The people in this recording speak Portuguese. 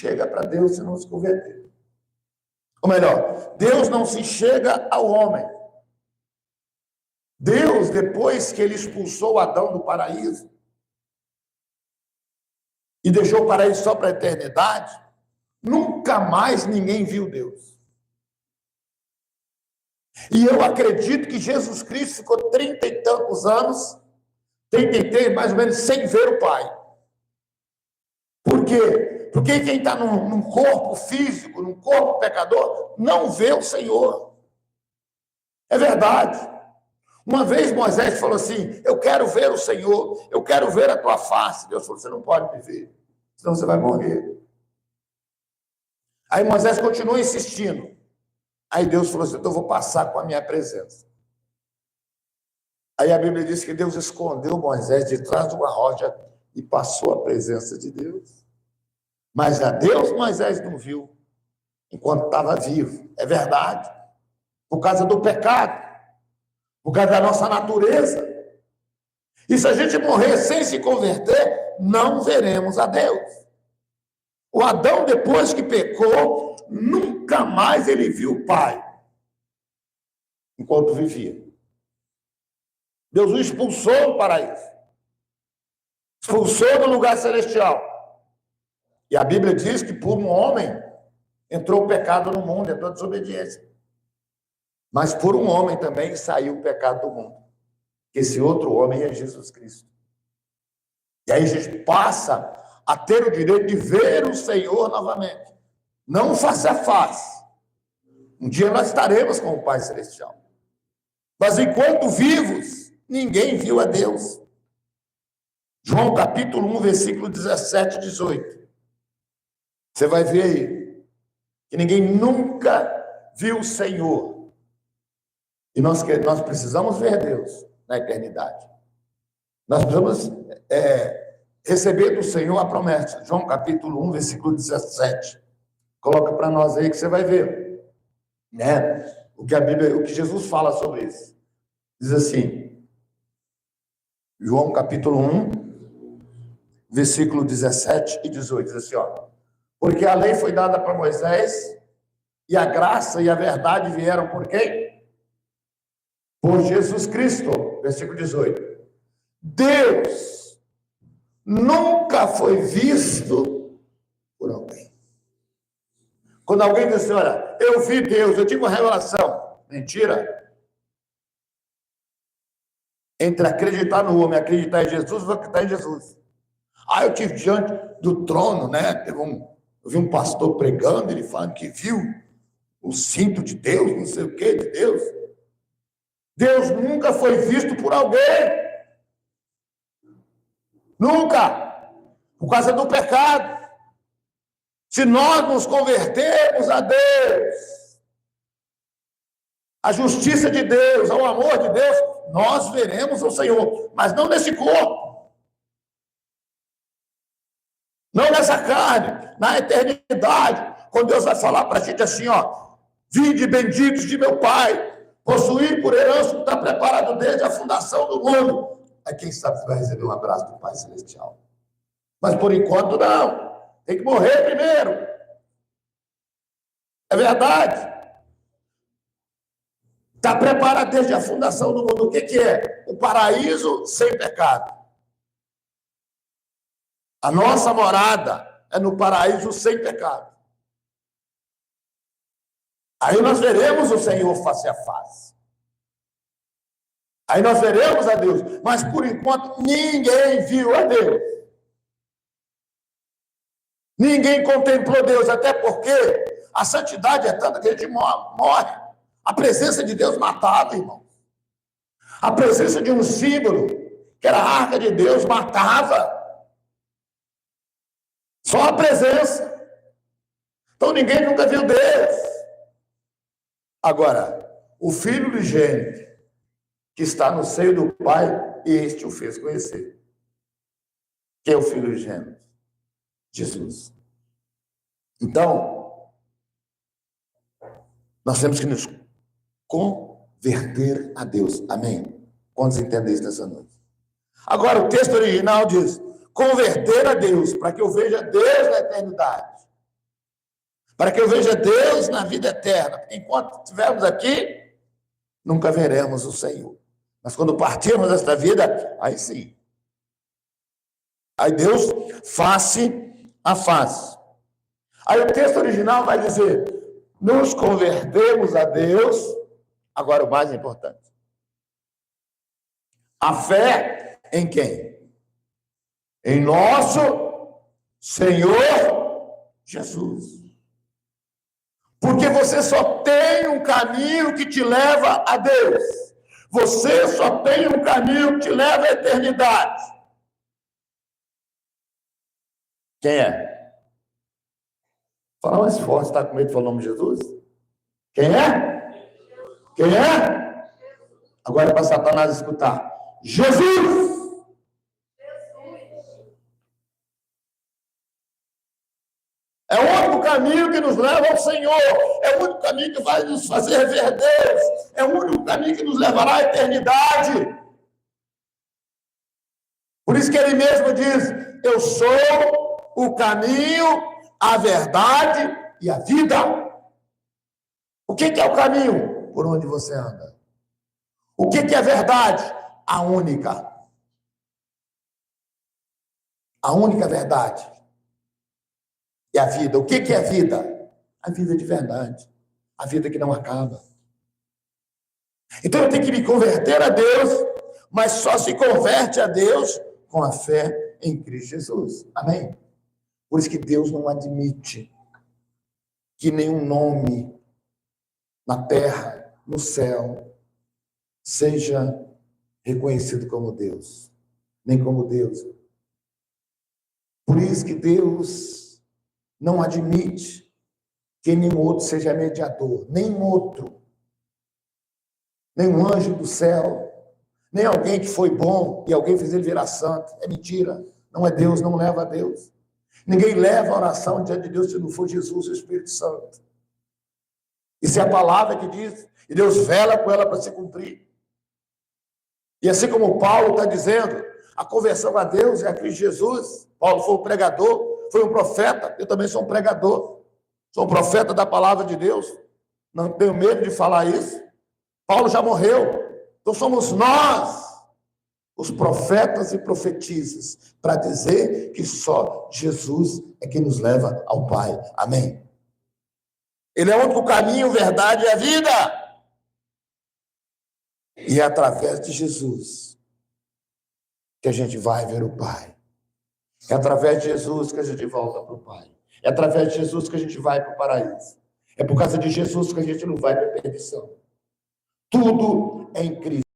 chega para Deus se não se converter. Ou melhor, Deus não se chega ao homem. Deus, depois que ele expulsou Adão do paraíso e deixou o paraíso só para a eternidade, nunca mais ninguém viu Deus. E eu acredito que Jesus Cristo ficou 30 e tantos anos, 33 mais ou menos, sem ver o Pai. Por quê? Porque quem está num corpo físico, num corpo pecador, não vê o Senhor. É verdade. Uma vez Moisés falou assim: eu quero ver o Senhor, eu quero ver a tua face. Deus falou: você não pode me ver, senão você vai morrer. Aí Moisés continuou insistindo. Aí Deus falou assim: então eu vou passar com a minha presença. Aí a Bíblia diz que Deus escondeu Moisés de trás de uma rocha e passou a presença de Deus. Mas a Deus Moisés não viu enquanto estava vivo. É verdade. Por causa do pecado. Por causa da nossa natureza. E se a gente morrer sem se converter, não veremos a Deus. O Adão, depois que pecou, nunca mais ele viu o Pai enquanto vivia. Deus o expulsou do paraíso. Expulsou do lugar celestial. E a Bíblia diz que por um homem entrou o pecado no mundo, entrou a desobediência. Mas por um homem também saiu o pecado do mundo. Esse outro homem é Jesus Cristo. E aí a gente passa a ter o direito de ver o Senhor novamente. Não face a face. Um dia nós estaremos com o Pai Celestial. Mas enquanto vivos, ninguém viu a Deus. João capítulo 1, versículo 17 e 18. Você vai ver aí que ninguém nunca viu o Senhor. E nós precisamos ver Deus na eternidade. Nós precisamos receber do Senhor a promessa. João capítulo 1, versículo 17. Coloca para nós aí que você vai ver, né? O que Jesus fala sobre isso. Diz assim, João capítulo 1, versículo 17 e 18, diz assim, ó: porque a lei foi dada para Moisés, e a graça e a verdade vieram por quem? Por Jesus Cristo. Versículo 18. Deus nunca foi visto por alguém. Quando alguém diz assim: olha, eu vi Deus, eu tive uma revelação. Mentira. Entre acreditar no homem e acreditar em Jesus, vou acreditar em Jesus. Ah, eu estive diante do trono, né? Eu vi um pastor pregando, ele falando que viu o cinto de Deus, não sei o que de Deus. Deus nunca foi visto por alguém. Nunca. Por causa do pecado. Se nós nos convertermos a Deus, a justiça de Deus, ao amor de Deus, nós veremos o Senhor, mas não nesse corpo. Não nessa carne, na eternidade, quando Deus vai falar para a gente assim, ó: vinde benditos de meu Pai, possuir por herança o que está preparado desde a fundação do mundo. Aí quem sabe vai receber um abraço do Pai Celestial. Mas por enquanto não, tem que morrer primeiro. É verdade. Está preparado desde a fundação do mundo. O que é? O paraíso sem pecado. A nossa morada é no paraíso sem pecado. Aí nós veremos o Senhor face a face. Aí nós veremos a Deus. Mas, por enquanto, ninguém viu a Deus. Ninguém contemplou Deus, até porque a santidade é tanta que a gente morre. A presença de Deus matava, irmão. A presença de um símbolo, que era a arca de Deus, matava. Só a presença. Então ninguém nunca viu Deus. Agora, o Filho unigênito, que está no seio do Pai, este o fez conhecer. Quem é o Filho unigênito? Jesus. Então, nós temos que nos converter a Deus. Amém? Quantos entendem isso nessa noite? Agora, o texto original diz: converter a Deus, para que eu veja Deus na eternidade. para que eu veja Deus na vida eterna. Porque enquanto estivermos aqui, nunca veremos o Senhor. Mas quando partirmos desta vida, aí sim. Aí Deus, face a face. Aí o texto original vai dizer, nos convertemos a Deus. Agora o mais importante. A fé em quem? Em nosso Senhor Jesus. Porque você só tem um caminho que te leva a Deus. Você só tem um caminho que te leva à eternidade. Quem é? Fala mais forte, está com medo de falar o nome de Jesus? Quem é? Quem é? Agora é para Satanás escutar. Jesus! É o único caminho que nos leva ao Senhor. É o único caminho que vai nos fazer ver Deus. É o único caminho que nos levará à eternidade. Por isso que ele mesmo diz, eu sou o caminho, a verdade e a vida. O que é o caminho? Por onde você anda. O que é a verdade? A única. A única verdade. E a vida. O que é a vida? A vida de verdade. A vida que não acaba. Então eu tenho que me converter a Deus, mas só se converte a Deus com a fé em Cristo Jesus. Amém? Por isso que Deus não admite que nenhum nome na terra, no céu, seja reconhecido como Deus. Nem como Deus. Por isso que Deus não admite que nenhum outro seja mediador. Nenhum outro. Nenhum anjo do céu. Nem alguém que foi bom e alguém fez ele virar santo. É mentira. Não é Deus, não leva a Deus. Ninguém leva a oração diante de Deus se não for Jesus e o Espírito Santo. Isso é a palavra que diz. E Deus vela com ela para se cumprir. E assim como Paulo está dizendo, a conversão a Deus é a Cristo Jesus. Paulo foi um pregador, foi um profeta. Eu também sou um pregador. Sou um profeta da palavra de Deus. Não tenho medo de falar isso. Paulo já morreu. Então somos nós, os profetas e profetisas, para dizer que só Jesus é quem nos leva ao Pai. Amém? Ele é o único caminho, verdade e a vida. E é através de Jesus que a gente vai ver o Pai. É através de Jesus que a gente volta para o Pai. É através de Jesus que a gente vai para o paraíso. É por causa de Jesus que a gente não vai para a perdição. Tudo é em Cristo.